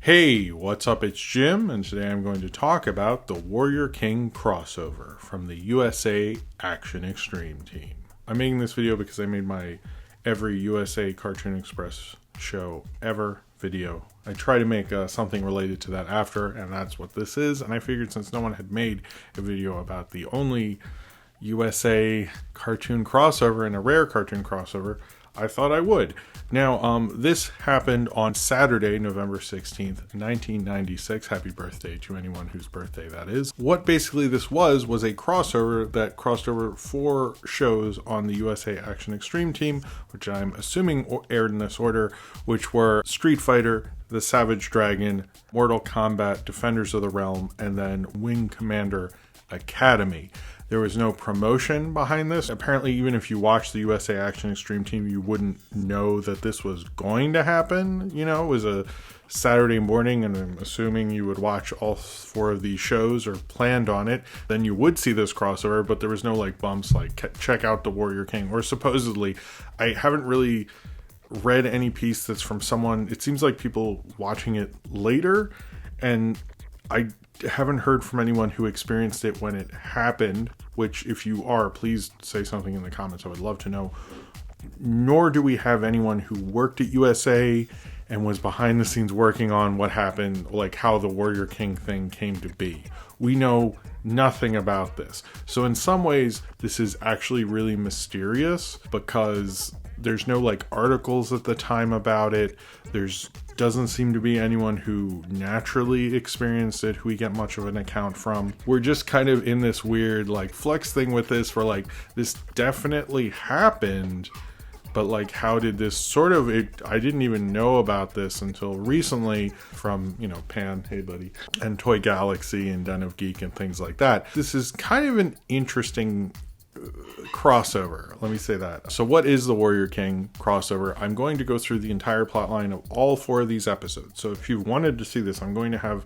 Hey, what's up? It's Jim, and today I'm going to talk about the Warrior King crossover from the USA Action Extreme team. I'm making this video because I made my every USA Cartoon Express show ever video. I try to make something related to that after, and that's what this is. And I figured since no one had made a video about the only USA cartoon crossover and a rare cartoon crossover, I thought I would. Now, this happened on Saturday, November 16th, 1996. Happy birthday to anyone whose birthday that is. What basically this was a crossover that crossed over 4 shows on the USA Action Extreme team, which I'm assuming aired in this order, which were Street Fighter, The Savage Dragon, Mortal Kombat, Defenders of the Realm, and then Wing Commander Academy. There was no promotion behind this. Apparently, even if you watch the USA Action Extreme team, you wouldn't know that this was going to happen. You know, it was a Saturday morning, and I'm assuming you would watch all 4 of these shows or planned on it. Then you would see this crossover, but there was no like bumps like check out the Warrior King, or supposedly. I haven't really read any piece that's from someone. It seems like people watching it later, and I haven't heard from anyone who experienced it when it happened, which if you are, please say something in the comments. I would love to know. Nor do we have anyone who worked at USA and was behind the scenes working on what happened, like how the Warrior King thing came to be. We know nothing about this. So in some ways, this is actually really mysterious because there's no like articles at the time about it. There's doesn't seem to be anyone who naturally experienced it who we get much of an account from. We're just kind of in this weird like flex thing with this where like this definitely happened, but like how did this sort of I didn't even know about this until recently from, you know, Pan, hey buddy, and Toy Galaxy and Den of Geek and things like that. This is kind of an interesting crossover, let me say that. So what is the Warrior King crossover? I'm going to go through the entire plotline of all 4 of these episodes. So if you wanted to see this, I'm going to have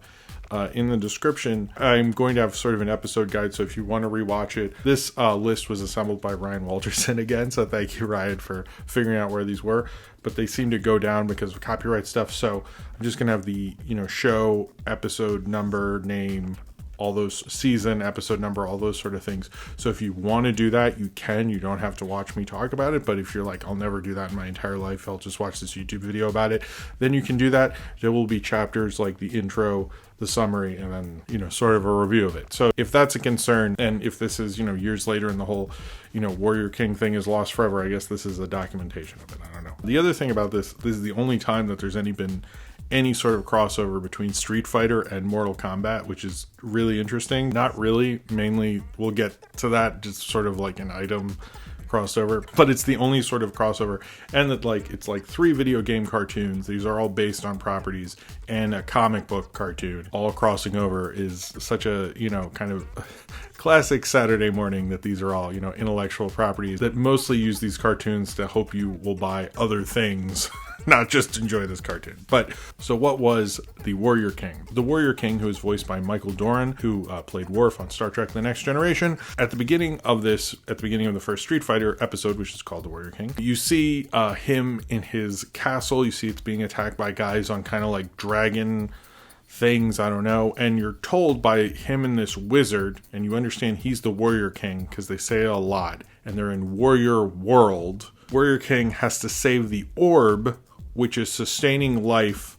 in the description, I'm going to have sort of an episode guide. So if you want to rewatch it, this list was assembled by Ryan Walterson again. So thank you, Ryan, for figuring out where these were. But they seem to go down because of copyright stuff. So I'm just going to have the, you know, show, episode number, name, all those season, episode number, all those sort of things. So if you want to do that, you can. You don't have to watch me talk about it. But if you're like, I'll never do that in my entire life, I'll just watch this YouTube video about it, then you can do that. There will be chapters like the intro, the summary, and then, you know, sort of a review of it. So if that's a concern, and if this is, you know, years later and the whole, you know, Warrior King thing is lost forever, I guess this is a documentation of it. I don't know. The other thing about this is the only time that there's been any sort of crossover between Street Fighter and Mortal Kombat, which is really interesting. Not really, mainly we'll get to that, just sort of like an item crossover, but it's the only sort of crossover. And that like it's like 3 video game cartoons, these are all based on properties, and a comic book cartoon all crossing over is such a, you know, kind of classic Saturday morning that these are all, you know, intellectual properties that mostly use these cartoons to hope you will buy other things not just enjoy this cartoon. But so what was the Warrior King? The Warrior King, who is voiced by Michael Doran, who played Worf on Star Trek The Next Generation. At the beginning of the first Street Fighter episode, which is called the Warrior King, you see him in his castle. You see it's being attacked by guys on kind of like dragon things, I don't know, and you're told by him and this wizard, and you understand he's the Warrior King because they say it a lot, and they're in Warrior World. Warrior King has to save the orb, which is sustaining life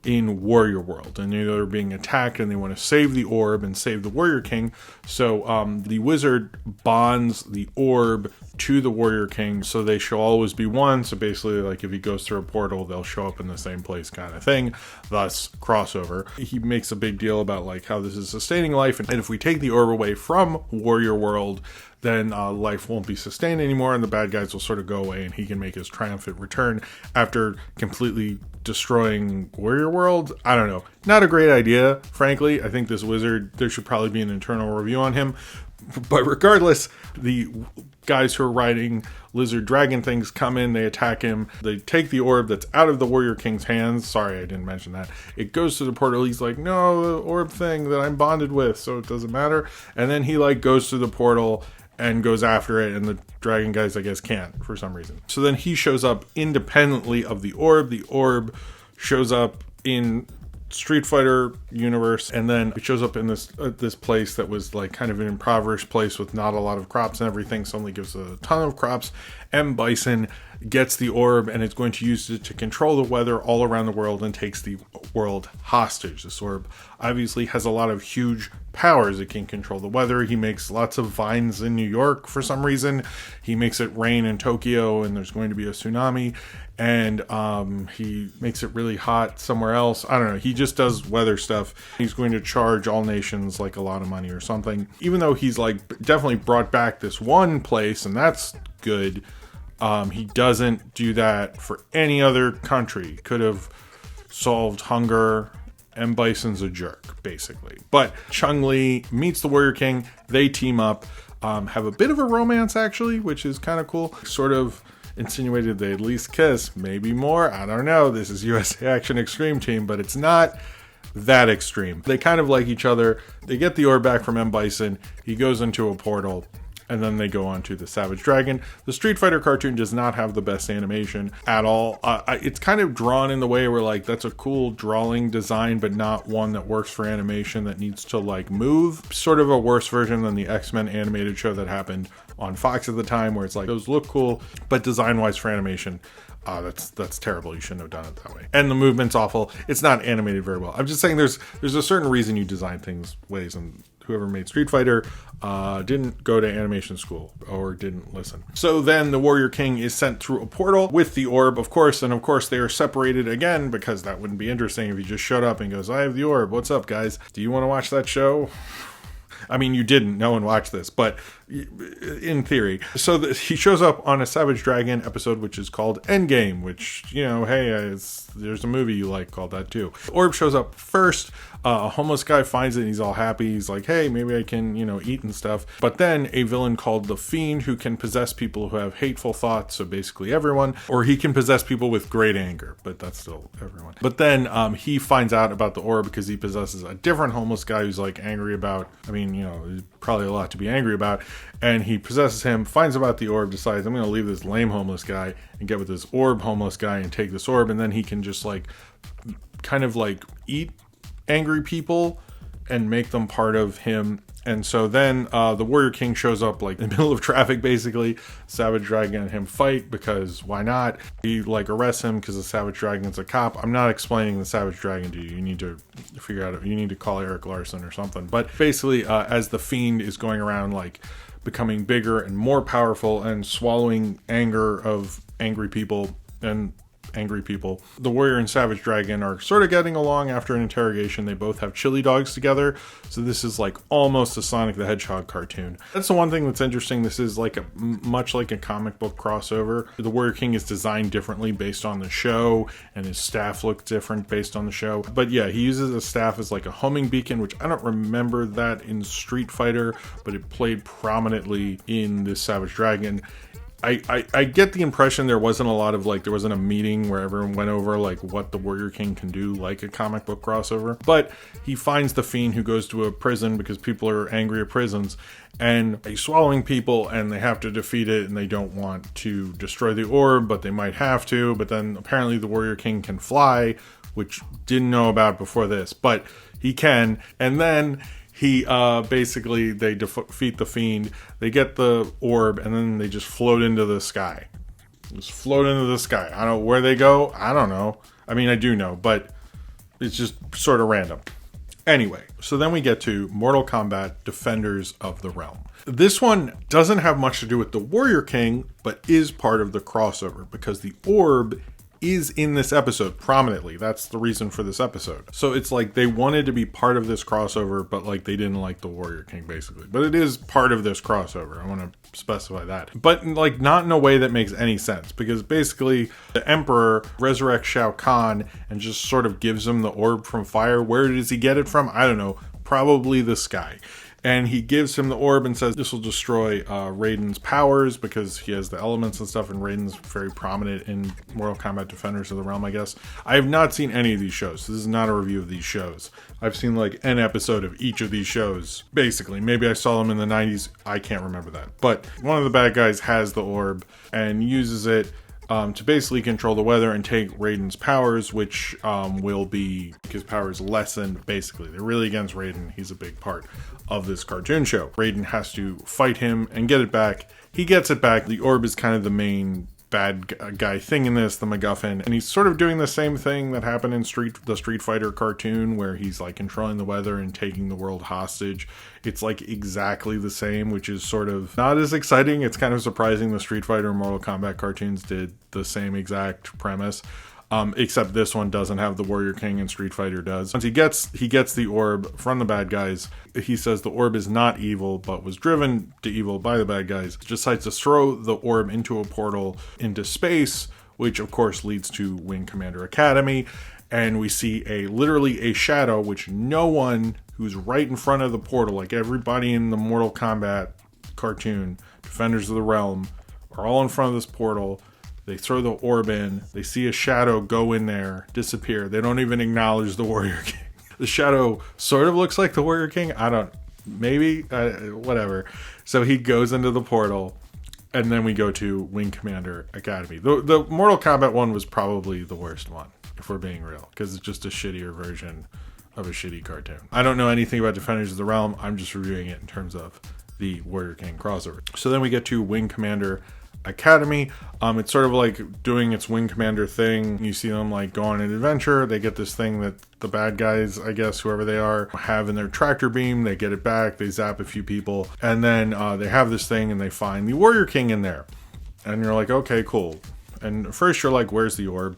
in Warrior World, and they're being attacked and they want to save the orb and save the Warrior King. So the wizard bonds the orb to the Warrior King so they shall always be one. So basically, like if he goes through a portal, they'll show up in the same place kind of thing, thus crossover. He makes a big deal about like how this is sustaining life, and if we take the orb away from Warrior World, then life won't be sustained anymore and the bad guys will sort of go away and he can make his triumphant return after completely destroying Warrior World. I don't know. Not a great idea, frankly. I think this wizard, there should probably be an internal review on him. But regardless, the guys who are riding lizard dragon things come in, they attack him, they take the orb that's out of the Warrior King's hands. Sorry, I didn't mention that. It goes to the portal. He's like, no, the orb thing that I'm bonded with, so it doesn't matter. And then he like goes to the portal and goes after it, and the dragon guys, I guess, can't for some reason. So then he shows up independently of the orb. The orb shows up in Street Fighter universe, and then it shows up in this place that was like kind of an impoverished place with not a lot of crops and everything. Suddenly gives a ton of crops. M. Bison gets the orb and is going to use it to control the weather all around the world and takes the world hostage. This orb obviously has a lot of huge powers. It can control the weather. He makes lots of vines in New York for some reason. He makes it rain in Tokyo and there's going to be a tsunami. And he makes it really hot somewhere else. I don't know. He just does weather stuff. He's going to charge all nations like a lot of money or something. Even though he's like definitely brought back this one place, and that's good. He doesn't do that for any other country. Could have solved hunger. M. Bison's a jerk, basically. But Chun-Li meets the Warrior King. They team up. Have a bit of a romance, actually, which is kind of cool. Sort of insinuated they at least kiss, maybe more, I don't know. This is USA Action Extreme Team, but it's not that extreme. They kind of like each other. They get the orb back from M. Bison. He goes into a portal, and then they go on to the Savage Dragon. The Street Fighter cartoon does not have the best animation at all. It's kind of drawn in the way where like that's a cool drawing design, but not one that works for animation that needs to like move. Sort of a worse version than the X-Men animated show that happened on Fox at the time, where it's like those look cool, but design-wise for animation, that's terrible. You shouldn't have done it that way. And the movement's awful. It's not animated very well. I'm just saying there's a certain reason you design things ways, and whoever made Street Fighter didn't go to animation school or didn't listen. So then the Warrior King is sent through a portal with the orb, of course, and of course they are separated again, because that wouldn't be interesting if he just showed up and goes, I have the orb. What's up, guys? Do you want to watch that show? I mean, you didn't. No one watched this, but in theory. So he shows up on a Savage Dragon episode, which is called Endgame, which, you know, hey, there's a movie you like called that too. Orb shows up first. A homeless guy finds it and he's all happy. He's like, hey, maybe I can, eat and stuff. But then a villain called the Fiend, who can possess people who have hateful thoughts, so basically everyone, or he can possess people with great anger, but that's still everyone. But then he finds out about the orb because he possesses a different homeless guy who's like angry about, there's probably a lot to be angry about. And he possesses him, finds about the orb, decides, I'm going to leave this lame homeless guy and get with this orb homeless guy and take this orb. And then he can just like kind of like eat angry people and make them part of him. And so then the Warrior King shows up like in the middle of traffic, basically. Savage Dragon and him fight because why not? He like arrests him because the Savage Dragon's a cop. I'm not explaining the Savage Dragon to you. You need to figure out, you need to call Eric Larson or something. But basically as the Fiend is going around like becoming bigger and more powerful and swallowing anger of angry people, the Warrior and Savage Dragon are sort of getting along after an interrogation. They both have chili dogs together. So this is like almost a Sonic the Hedgehog cartoon. That's the one thing that's interesting. This is like much like a comic book crossover. The Warrior King is designed differently based on the show, and his staff look different based on the show. But yeah, he uses a staff as like a homing beacon, which I don't remember that in Street Fighter, but it played prominently in this Savage Dragon. I get the impression there wasn't a lot of like, there wasn't a meeting where everyone went over like what the Warrior King can do like a comic book crossover. But he finds the Fiend, who goes to a prison because people are angry at prisons, and he's swallowing people and they have to defeat it, and they don't want to destroy the orb, but they might have to. But then apparently the Warrior King can fly, which didn't know about before this, but he can. And then he basically, they defeat the Fiend, they get the orb, and then they just float into the sky. Just float into the sky. I don't know where they go. I don't know. I mean, I do know, but it's just sort of random. Anyway, so then we get to Mortal Kombat Defenders of the Realm. This one doesn't have much to do with the Warrior King, but is part of the crossover because the orb is in this episode prominently. That's the reason for this episode. So it's like they wanted to be part of this crossover, but like they didn't like the Warrior King basically. But it is part of this crossover. I want to specify that. But like not in a way that makes any sense, because basically the Emperor resurrects Shao Kahn and just sort of gives him the orb from fire. Where does he get it from? I don't know. Probably the sky. And he gives him the orb and says this will destroy Raiden's powers because he has the elements and stuff, and Raiden's very prominent in Mortal Kombat Defenders of the Realm, I guess. I have not seen any of these shows. This is not a review of these shows. I've seen like an episode of each of these shows, basically. Maybe I saw them in the 90s. I can't remember that. But one of the bad guys has the orb and uses it. to basically control the weather and take Raiden's powers, which will be his powers lessened. Basically, they're really against Raiden. He's a big part of this cartoon show. Raiden has to fight him and get it back. He gets it back. The orb is kind of the main bad guy thing in this, the MacGuffin, and he's sort of doing the same thing that happened in the Street Fighter cartoon, where he's like controlling the weather and taking the world hostage. It's like exactly the same, which is sort of not as exciting. It's kind of surprising the Street Fighter and Mortal Kombat cartoons did the same exact premise. Except this one doesn't have the Warrior King and Street Fighter does. Once he gets the orb from the bad guys, he says the orb is not evil, but was driven to evil by the bad guys. He decides to throw the orb into a portal into space, which of course leads to Wing Commander Academy. And we see literally a shadow, which no one who's right in front of the portal, like everybody in the Mortal Kombat cartoon, Defenders of the Realm, are all in front of this portal. They throw the orb in, they see a shadow go in there, disappear. They don't even acknowledge the Warrior King. The shadow sort of looks like the Warrior King. Whatever. So he goes into the portal, and then we go to Wing Commander Academy. The Mortal Kombat one was probably the worst one, if we're being real, because it's just a shittier version of a shitty cartoon. I don't know anything about Defenders of the Realm. I'm just reviewing it in terms of the Warrior King crossover. So then we get to Wing Commander Academy. It's sort of like doing its Wing Commander thing. You see them like go on an adventure. They get this thing that the bad guys, I guess, whoever they are, have in their tractor beam. They get it back. They zap a few people. And then they have this thing and they find the Warrior King in there. And you're like, okay, cool. And first you're like, where's the orb?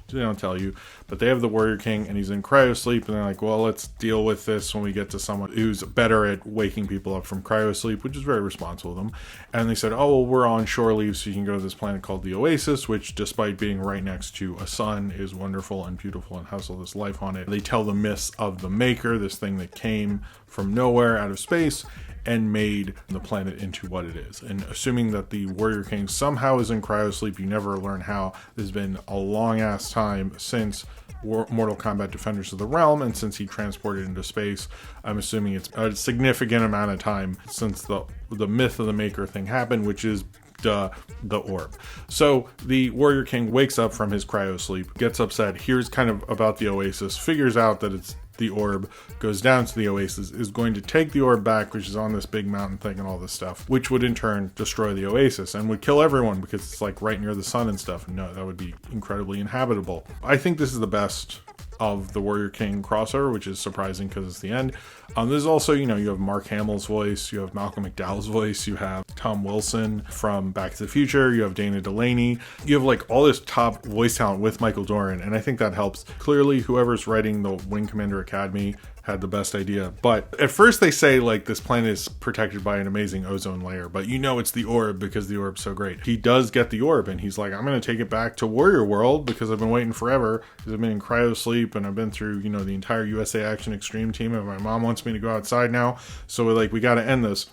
They don't tell you, but they have the Warrior King and he's in cryo sleep, and they're like, well, let's deal with this when we get to someone who's better at waking people up from cryo sleep, which is very responsible of them. And they said, oh, well, we're on shore leave, so you can go to this planet called the Oasis, which, despite being right next to a sun, is wonderful and beautiful and has all this life on it. They tell the myths of the Maker, this thing that came from nowhere out of space and made the planet into what it is. And assuming that the Warrior King somehow is in cryosleep, you never learn how. There's been a long ass time since Mortal Kombat Defenders of the Realm, and since he transported into space, I'm assuming it's a significant amount of time since the myth of the Maker thing happened, which is the orb. So the Warrior King wakes up from his cryosleep, gets upset, hears kind of about the Oasis, figures out that it's the orb, goes down to the Oasis, is going to take the orb back, which is on this big mountain thing and all this stuff, which would in turn destroy the Oasis and would kill everyone because it's like right near the sun and stuff. No, that would be incredibly inhabitable. I think this is the best of the Warrior King crossover, which is surprising because it's the end. There's also, you have Mark Hamill's voice, you have Malcolm McDowell's voice, you have Tom Wilson from Back to the Future, you have Dana Delaney, you have like all this top voice talent with Michael Dorn, and I think that helps. Clearly, whoever's writing the Wing Commander Academy had the best idea. But at first they say like this planet is protected by an amazing ozone layer, but it's the orb because the orb's so great. He does get the orb and he's like, I'm going to take it back to Warrior World because I've been waiting forever, because I've been in cryo sleep and I've been through, the entire USA Action Extreme team, and my mom wants me to go outside now. So we're like, we got to end this.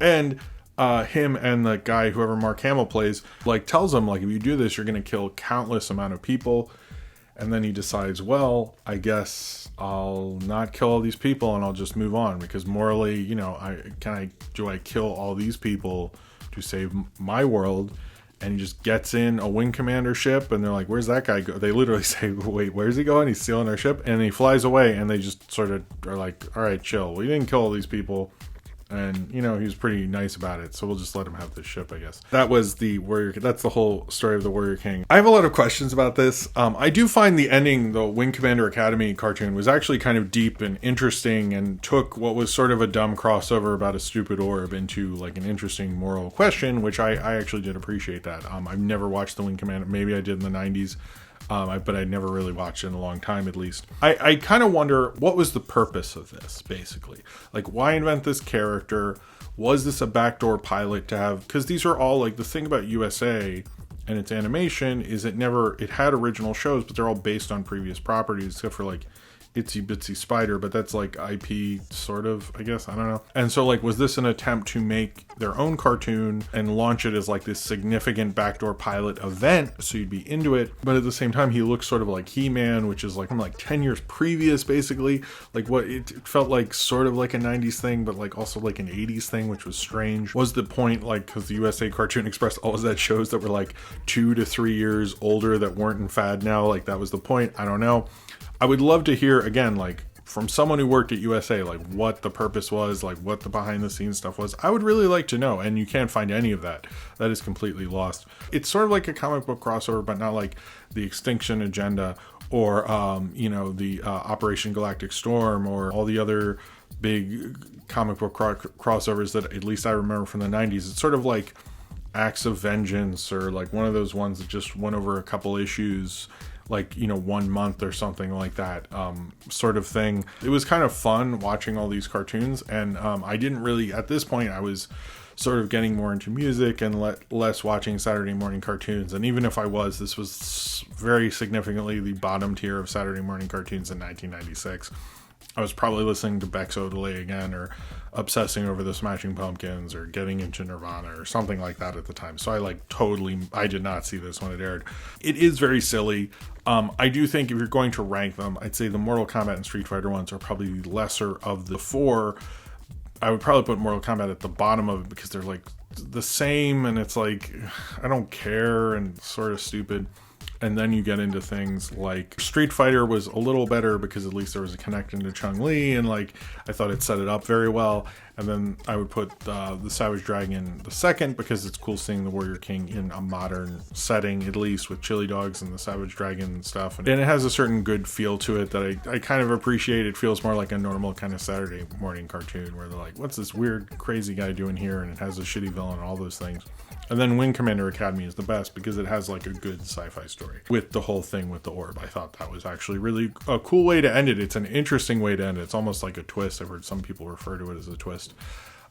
And him and the guy, whoever Mark Hamill plays, like tells him like, if you do this, you're going to kill countless amount of people. And then he decides, well, I guess I'll not kill all these people and I'll just move on, because morally, do I kill all these people to save my world? And he just gets in a Wing Commander ship, and they're like, where's that guy go? They literally say, wait, where's he going? He's stealing our ship. And he flies away, and they just sort of are like, all right, chill. We didn't kill all these people. And, he was pretty nice about it, so we'll just let him have this ship, I guess. That was the Warrior King. That's the whole story of the Warrior King. I have a lot of questions about this. I do find the ending, the Wing Commander Academy cartoon, was actually kind of deep and interesting, and took what was sort of a dumb crossover about a stupid orb into like an interesting moral question, which I actually did appreciate that. I've never watched the Wing Commander. Maybe I did in the 90s. But I never really watched it in a long time, at least. I kind of wonder, what was the purpose of this, basically? Like, why invent this character? Was this a backdoor pilot to have? Because these are all, like, the thing about USA and its animation is it had original shows, but they're all based on previous properties, except for, like, itsy bitsy spider, but that's like IP sort of, I guess, I don't know. And so like, was this an attempt to make their own cartoon and launch it as like this significant backdoor pilot event so you'd be into it? But at the same time, he looks sort of like He-Man, which is like from like 10 years previous, basically. Like what it felt like sort of like a 90s thing, but like also like an 80s thing, which was strange. Was the point like, because the USA Cartoon Express always had shows that were like 2 to 3 years older that weren't in fad now, like that was the point? I don't know. I would love to hear again, like from someone who worked at USA, like what the purpose was, like what the behind the scenes stuff was. I would really like to know, and you can't find any of that. That is completely lost. It's sort of like a comic book crossover, but not like the Extinction Agenda or the Operation Galactic Storm or all the other big comic book crossovers that at least I remember from the 90s. It's sort of like Acts of Vengeance, or like one of those ones that just went over a couple issues, like 1 month or something like that, sort of thing. It was kind of fun watching all these cartoons, and I didn't really, at this point I was sort of getting more into music and less watching Saturday morning cartoons. And even if I was, this was very significantly the bottom tier of Saturday morning cartoons in 1996. I was probably listening to Bex Odelay again, or obsessing over the Smashing Pumpkins, or getting into Nirvana or something like that at the time. So I did not see this when it aired. It is very silly. I do think if you're going to rank them, I'd say the Mortal Kombat and Street Fighter ones are probably the lesser of the four. I would probably put Mortal Kombat at the bottom of it because they're like the same, and it's like, I don't care, and sort of stupid. And then you get into things like Street Fighter was a little better because at least there was a connection to Chun-Li, and like I thought it set it up very well. And then I would put the Savage Dragon the second because it's cool seeing the Warrior King in a modern setting, at least with chili dogs and the Savage Dragon and stuff. And it has a certain good feel to it that I kind of appreciate. It feels more like a normal kind of Saturday morning cartoon where they're like, what's this weird, crazy guy doing here? And it has a shitty villain and all those things. And then Wing Commander Academy is the best because it has like a good sci-fi story with the whole thing with the orb. I thought that was actually really a cool way to end it. It's an interesting way to end it. It's almost like a twist. I've heard some people refer to it as a twist.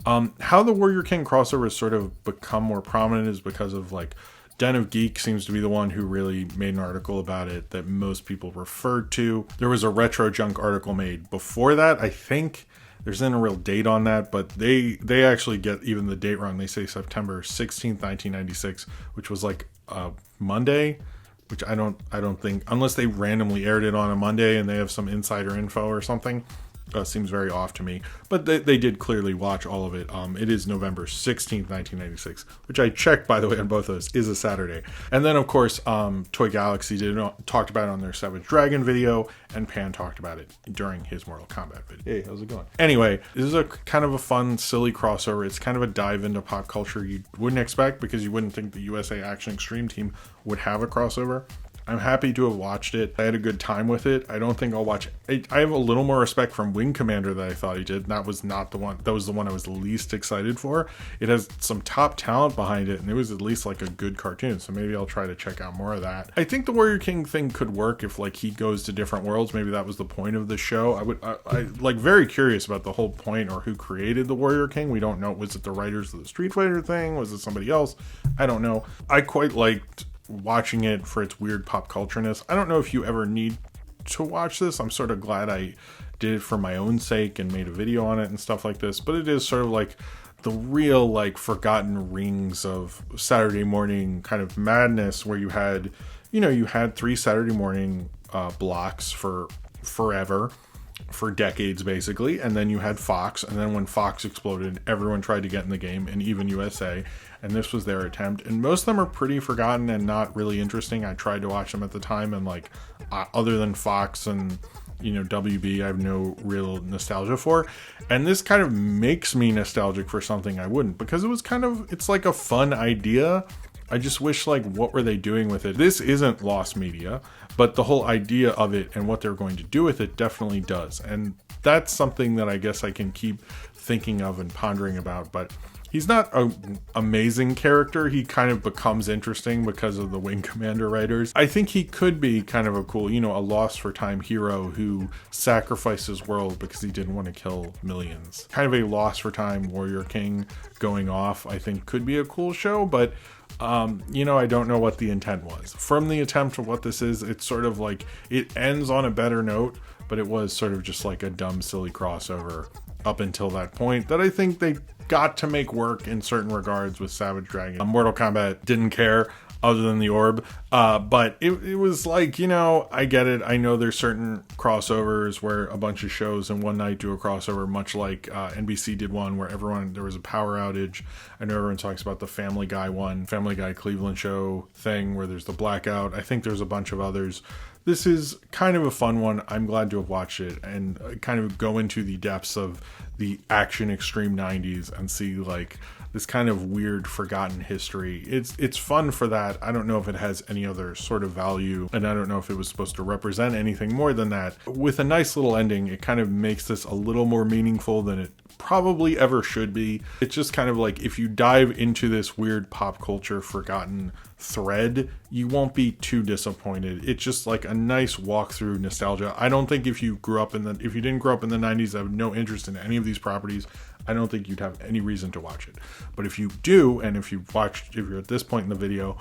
How the Warrior King crossover has sort of become more prominent is because of like Den of Geek seems to be the one who really made an article about it that most people referred to. There was a Retro Junk article made before that, I think. There's not a real date on that, but they actually get even the date wrong. They say September 16th, 1996, which was like Monday, which I don't think, unless they randomly aired it on a Monday and they have some insider info or something. Seems very off to me, but they did clearly watch all of it. It is November 16th, 1996, which I checked, by the way, on both of those, is a Saturday. And then, of course, Toy Galaxy talked about it on their Savage Dragon video, and Pan talked about it during his Mortal Kombat video. Hey, how's it going? Anyway, this is a kind of a fun, silly crossover. It's kind of a dive into pop culture you wouldn't expect because you wouldn't think the USA Action Extreme team would have a crossover. I'm happy to have watched it. I had a good time with it. I don't think I'll watch it. I have a little more respect from Wing Commander than I thought he did. That was not the one. That was the one I was least excited for. It has some top talent behind it, and it was at least like a good cartoon. So maybe I'll try to check out more of that. I think the Warrior King thing could work if like he goes to different worlds. Maybe that was the point of the show. I like very curious about the whole point or who created the Warrior King. We don't know. Was it the writers of the Street Fighter thing? Was it somebody else? I don't know. I quite liked watching it for its weird pop cultureness. I don't know if you ever need to watch this. I'm sort of glad I did it for my own sake and made a video on it and stuff like this, but it is sort of like the real like forgotten rings of Saturday morning kind of madness where you had 3 Saturday morning blocks for forever, for decades basically, and then you had Fox, and then when Fox exploded, everyone tried to get in the game, and even USA, and this was their attempt, and most of them are pretty forgotten and not really interesting. I tried to watch them at the time, and like other than Fox and WB, I have no real nostalgia for, and this kind of makes me nostalgic for something I wouldn't, because it's like a fun idea. I just wish, like, what were they doing with it? This isn't lost media, but the whole idea of it and what they're going to do with it definitely does. And that's something that I guess I can keep thinking of and pondering about. But he's not an amazing character. He kind of becomes interesting because of the Wing Commander writers. I think he could be kind of a cool, a lost for time hero who sacrificed his world because he didn't want to kill millions. Kind of a lost for time Warrior King going off, I think could be a cool show, but I don't know what the intent was. From the attempt of what this is, it's sort of like it ends on a better note, but it was sort of just like a dumb, silly crossover up until that point that I think they got to make work in certain regards with Savage Dragon. Mortal Kombat didn't care other than the orb, but it was like, you know, I get it. I know there's certain crossovers where a bunch of shows in one night do a crossover, much like NBC did one where there was a power outage. I know everyone talks about the Family Guy one, Family Guy Cleveland show thing where there's the blackout. I think there's a bunch of others. This is kind of a fun one. I'm glad to have watched it and kind of go into the depths of the action extreme 90s and see like this kind of weird forgotten history. It's fun for that. I don't know if it has any other sort of value, and I don't know if it was supposed to represent anything more than that. With a nice little ending, it kind of makes this a little more meaningful than it probably ever should be. It's just kind of like, if you dive into this weird pop culture forgotten thread, you won't be too disappointed. It's just like a nice walk through nostalgia. I don't think if you didn't grow up in the 90s, have no interest in any of these properties, I don't think you'd have any reason to watch it. But if you do, and if you're at this point in the video,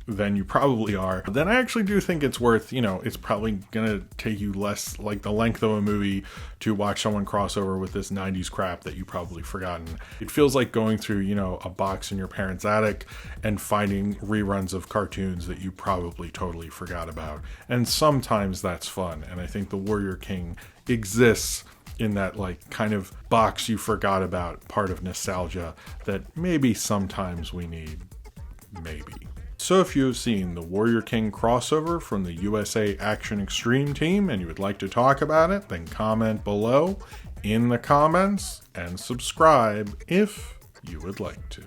then you probably are, then I actually do think it's worth, you know, it's probably gonna take you less, like the length of a movie, to watch someone cross over with this 90s crap that you've probably forgotten. It feels like going through, you know, a box in your parents' attic and finding reruns of cartoons that you probably totally forgot about. And sometimes that's fun, and I think The Warrior King exists in that like kind of box you forgot about part of nostalgia that maybe sometimes we need, maybe. So if you have seen the Warrior King crossover from the USA Action Extreme team and you would like to talk about it, then comment below in the comments and subscribe if you would like to.